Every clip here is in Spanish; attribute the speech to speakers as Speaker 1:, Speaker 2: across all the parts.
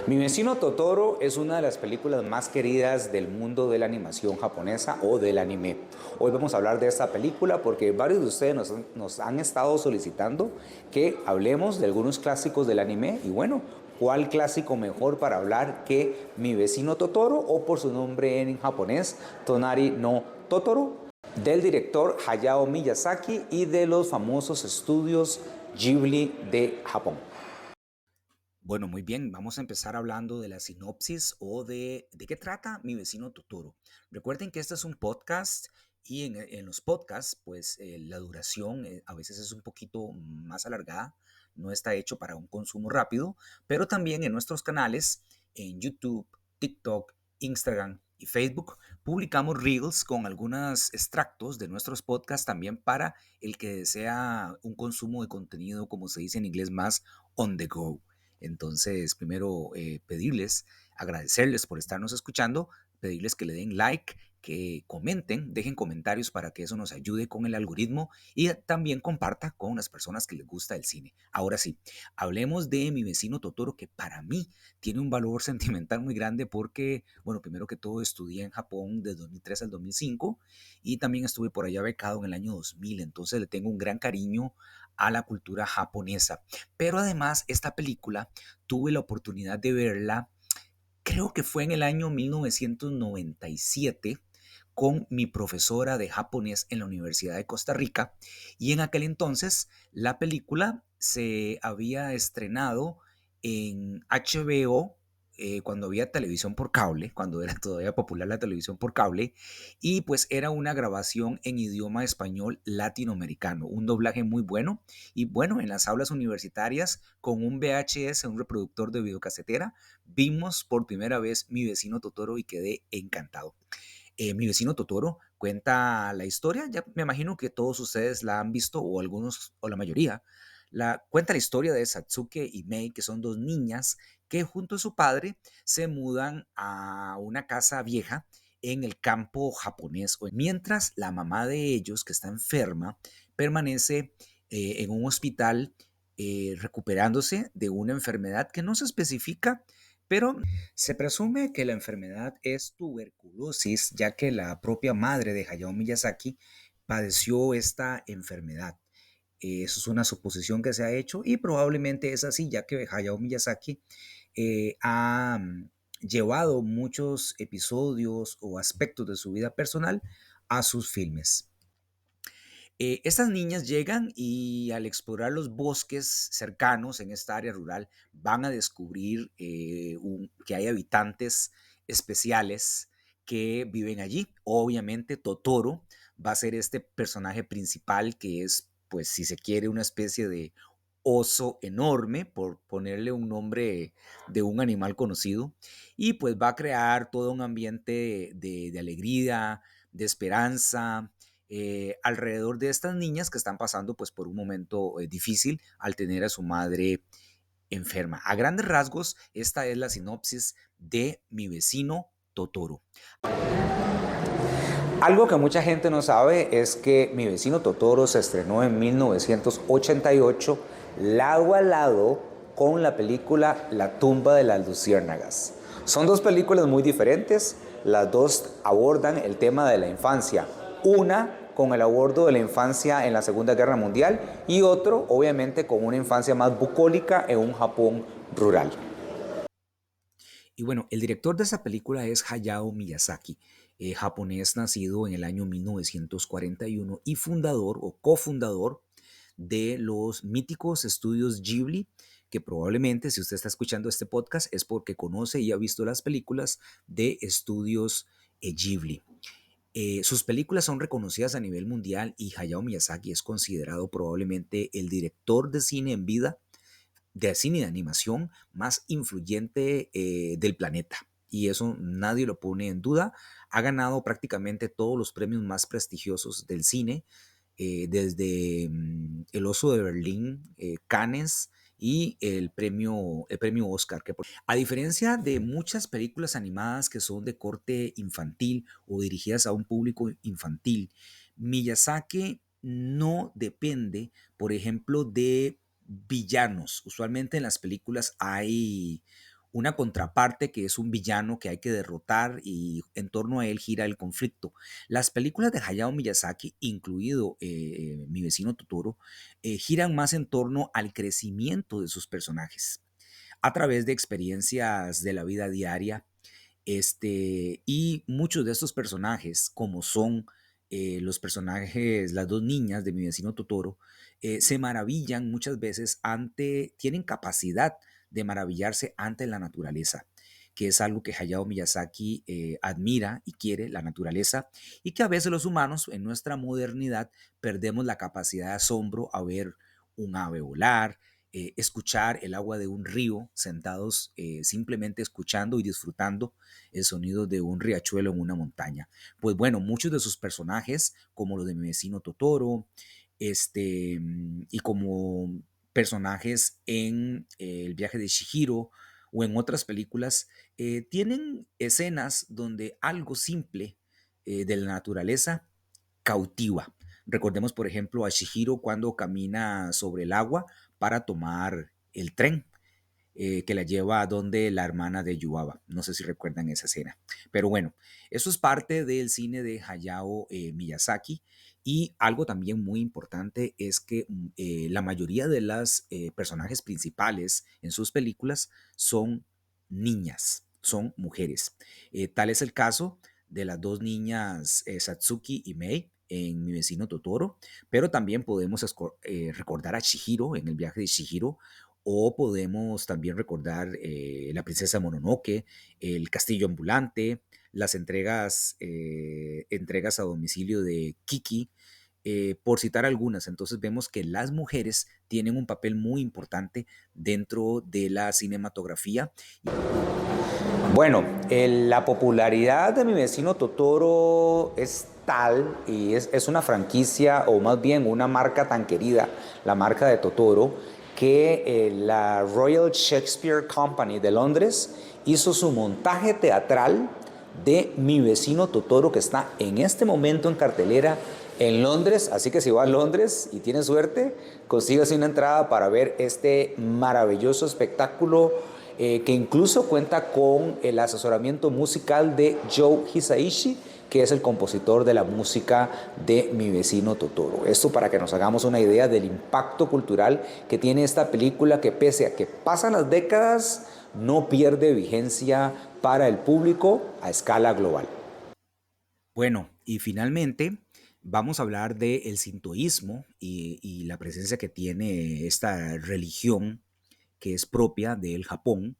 Speaker 1: Mi vecino Totoro es una de las películas más queridas del mundo de la animación japonesa o del anime. Hoy vamos a hablar de esta película porque varios de ustedes nos han estado solicitando que hablemos de algunos clásicos del anime y bueno, ¿cuál clásico mejor para hablar que Mi vecino Totoro o por su nombre en japonés, Tonari no Totoro, del director Hayao Miyazaki y de los famosos estudios Ghibli de Japón?
Speaker 2: Bueno, muy bien, vamos a empezar hablando de la sinopsis o de qué trata Mi vecino Totoro. Recuerden que este es un podcast y en los podcasts, pues la duración a veces es un poquito más alargada, no está hecho para un consumo rápido, pero también en nuestros canales, en YouTube, TikTok, Instagram y Facebook, publicamos reels con algunos extractos de nuestros podcasts también para el que desea un consumo de contenido, como se dice en inglés, más on the go. Entonces, primero pedirles, agradecerles por estarnos escuchando, pedirles que le den like, que comenten, dejen comentarios para que eso nos ayude con el algoritmo y también comparta con las personas que les gusta el cine. Ahora sí, hablemos de Mi vecino Totoro, que para mí tiene un valor sentimental muy grande porque, bueno, primero que todo estudié en Japón de 2003 al 2005 y también estuve por allá becado en el año 2000, entonces le tengo un gran cariño a la cultura japonesa. Pero además, esta película tuve la oportunidad de verla, creo que fue en el año 1997 con mi profesora de japonés en la Universidad de Costa Rica y en aquel entonces la película se había estrenado en HBO cuando había televisión por cable, cuando era todavía popular la televisión por cable, y pues era una grabación en idioma español latinoamericano, un doblaje muy bueno, y bueno, en las aulas universitarias con un VHS, un reproductor de videocasetera, vimos por primera vez Mi vecino Totoro y quedé encantado. Mi vecino Totoro cuenta la historia, ya me imagino que todos ustedes la han visto o algunos o la mayoría. Cuenta la historia de Satsuke y Mei, que son dos niñas que junto a su padre se mudan a una casa vieja en el campo japonés, mientras la mamá de ellos, que está enferma, permanece en un hospital recuperándose de una enfermedad que no se especifica, pero se presume que la enfermedad es tuberculosis, ya que la propia madre de Hayao Miyazaki padeció esta enfermedad. Eso es una suposición que se ha hecho y probablemente es así, ya que Hayao Miyazaki ha llevado muchos episodios o aspectos de su vida personal a sus filmes. Estas niñas llegan y al explorar los bosques cercanos en esta área rural van a descubrir que hay habitantes especiales que viven allí. Obviamente Totoro va a ser este personaje principal que es, pues si se quiere, una especie de oso enorme, por ponerle un nombre de un animal conocido, y pues va a crear todo un ambiente de alegría, de esperanza, alrededor de estas niñas que están pasando pues por un momento difícil al tener a su madre enferma. A grandes rasgos, esta es la sinopsis de Mi vecino Totoro.
Speaker 1: Algo que mucha gente no sabe es que Mi vecino Totoro se estrenó en 1988 lado a lado con la película La tumba de las luciérnagas. Son dos películas muy diferentes, las dos abordan el tema de la infancia. Una con el abordo de la infancia en la Segunda Guerra Mundial y otro obviamente con una infancia más bucólica en un Japón rural.
Speaker 2: Y bueno, el director de esa película es Hayao Miyazaki, japonés nacido en el año 1941 y fundador o cofundador de los míticos estudios Ghibli, que probablemente si usted está escuchando este podcast es porque conoce y ha visto las películas de estudios Ghibli. Sus películas son reconocidas a nivel mundial y Hayao Miyazaki es considerado probablemente el director de cine en vida, de cine de animación más influyente del planeta. Y eso nadie lo pone en duda. Ha ganado prácticamente todos los premios más prestigiosos del cine, desde El Oso de Berlín, Cannes y el premio Oscar. A diferencia de muchas películas animadas que son de corte infantil o dirigidas a un público infantil, Miyazaki no depende, por ejemplo, de villanos. Usualmente en las películas hay una contraparte que es un villano que hay que derrotar y en torno a él gira el conflicto. Las películas de Hayao Miyazaki, incluido Mi vecino Totoro, giran más en torno al crecimiento de sus personajes a través de experiencias de la vida diaria. Y muchos de estos personajes, como son los personajes, las dos niñas de Mi vecino Totoro, se maravillan muchas veces tienen capacidad de maravillarse ante la naturaleza, que es algo que Hayao Miyazaki admira y quiere, la naturaleza, y que a veces los humanos en nuestra modernidad perdemos la capacidad de asombro a ver un ave volar, escuchar el agua de un río, sentados simplemente escuchando y disfrutando el sonido de un riachuelo en una montaña. Pues bueno, muchos de sus personajes, como los de Mi vecino Totoro, y como personajes en El viaje de Chihiro o en otras películas, tienen escenas donde algo simple de la naturaleza cautiva. Recordemos, por ejemplo, a Chihiro cuando camina sobre el agua para tomar el tren que la lleva a donde la hermana de Yuaba. No sé si recuerdan esa escena. Pero bueno, eso es parte del cine de Hayao Miyazaki. Y algo también muy importante es que la mayoría de las personajes principales en sus películas son niñas, son mujeres. Tal es el caso de las dos niñas Satsuki y Mei en Mi vecino Totoro, pero también podemos recordar a Chihiro en El viaje de Chihiro, o podemos también recordar La princesa Mononoke, El castillo ambulante, las entregas a domicilio de Kiki, por citar algunas. Entonces vemos que las mujeres tienen un papel muy importante dentro de la cinematografía.
Speaker 1: Bueno, la popularidad de Mi vecino Totoro es tal y es una franquicia o más bien una marca tan querida, la marca de Totoro, que la Royal Shakespeare Company de Londres hizo su montaje teatral de Mi vecino Totoro, que está en este momento en cartelera en Londres. Así que si va a Londres y tiene suerte, consígase una entrada para ver este maravilloso espectáculo que incluso cuenta con el asesoramiento musical de Joe Hisaishi, que es el compositor de la música de Mi vecino Totoro. Esto para que nos hagamos una idea del impacto cultural que tiene esta película, que pese a que pasan las décadas, no pierde vigencia para el público a escala global.
Speaker 2: Bueno, y finalmente vamos a hablar del sintoísmo y la presencia que tiene esta religión que es propia del Japón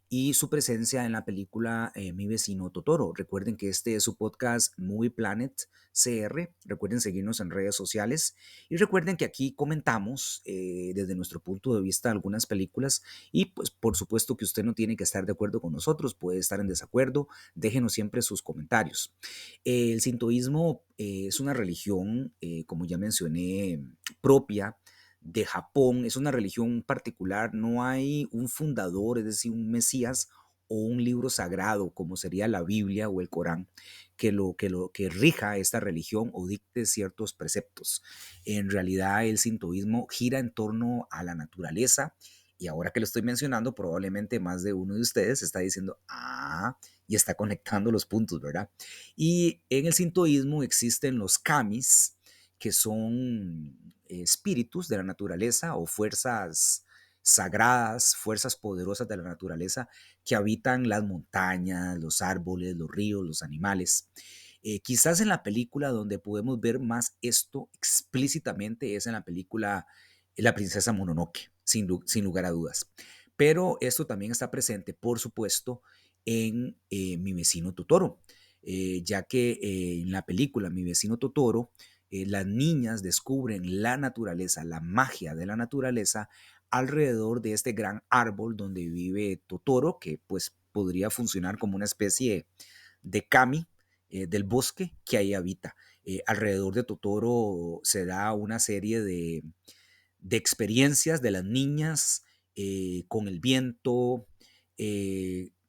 Speaker 2: y su presencia en la película Mi vecino Totoro. Recuerden que este es su podcast Movie Planet CR. Recuerden seguirnos en redes sociales y recuerden que aquí comentamos desde nuestro punto de vista algunas películas y pues por supuesto que usted no tiene que estar de acuerdo con nosotros, puede estar en desacuerdo, déjenos siempre sus comentarios. El sintoísmo es una religión, como ya mencioné, propia de Japón. Es una religión particular, no hay un fundador, es decir, un mesías o un libro sagrado como sería la Biblia o el Corán que rija esta religión o dicte ciertos preceptos. En realidad el sintoísmo gira en torno a la naturaleza y ahora que lo estoy mencionando probablemente más de uno de ustedes está diciendo, y está conectando los puntos, ¿verdad? Y en el sintoísmo existen los kamis, que son espíritus de la naturaleza o fuerzas sagradas, fuerzas poderosas de la naturaleza que habitan las montañas, los árboles, los ríos, los animales. Quizás en la película donde podemos ver más esto explícitamente es en la película La princesa Mononoke, sin lugar a dudas. Pero esto también está presente, por supuesto, en Mi vecino Totoro, ya que en la película Mi vecino Totoro, las niñas descubren la naturaleza, la magia de la naturaleza alrededor de este gran árbol donde vive Totoro, que pues podría funcionar como una especie de kami del bosque que ahí habita. Alrededor de Totoro se da una serie de experiencias de las niñas con el viento,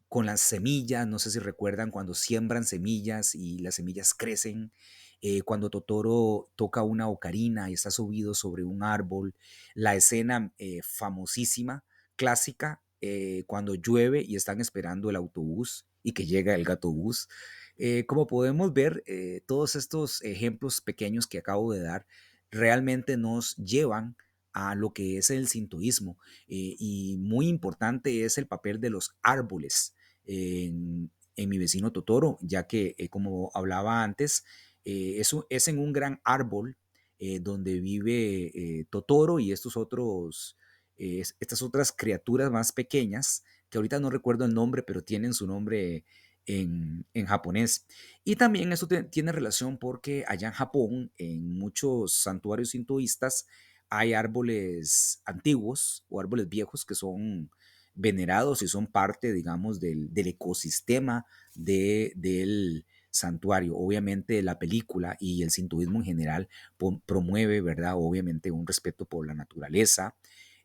Speaker 2: con las semillas, no sé si recuerdan cuando siembran semillas y las semillas crecen, cuando Totoro toca una ocarina y está subido sobre un árbol, la escena famosísima, clásica, cuando llueve y están esperando el autobús y que llega el gatobús. Como podemos ver, todos estos ejemplos pequeños que acabo de dar realmente nos llevan a lo que es el sintoísmo. Y muy importante es el papel de los árboles en Mi vecino Totoro, ya que, como hablaba antes, es en un gran árbol donde vive Totoro y estas otras criaturas más pequeñas, que ahorita no recuerdo el nombre, pero tienen su nombre en japonés. Y también eso tiene relación porque allá en Japón, en muchos santuarios sintoístas, hay árboles antiguos o árboles viejos que son venerados y son parte, digamos, del ecosistema del santuario. Obviamente la película y el sintoísmo en general promueve, ¿verdad? Obviamente un respeto por la naturaleza,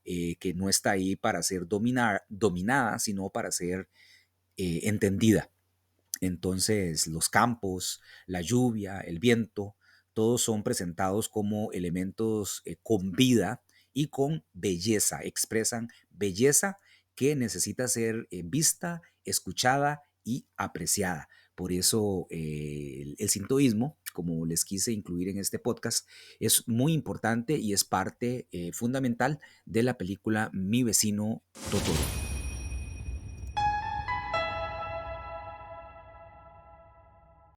Speaker 2: que no está ahí para ser dominada, sino para ser entendida. Entonces, los campos, la lluvia, el viento, todos son presentados como elementos con vida y con belleza. Expresan belleza que necesita ser vista, escuchada y apreciada. Por eso el sintoísmo, como les quise incluir en este podcast, es muy importante y es parte fundamental de la película Mi vecino Totoro.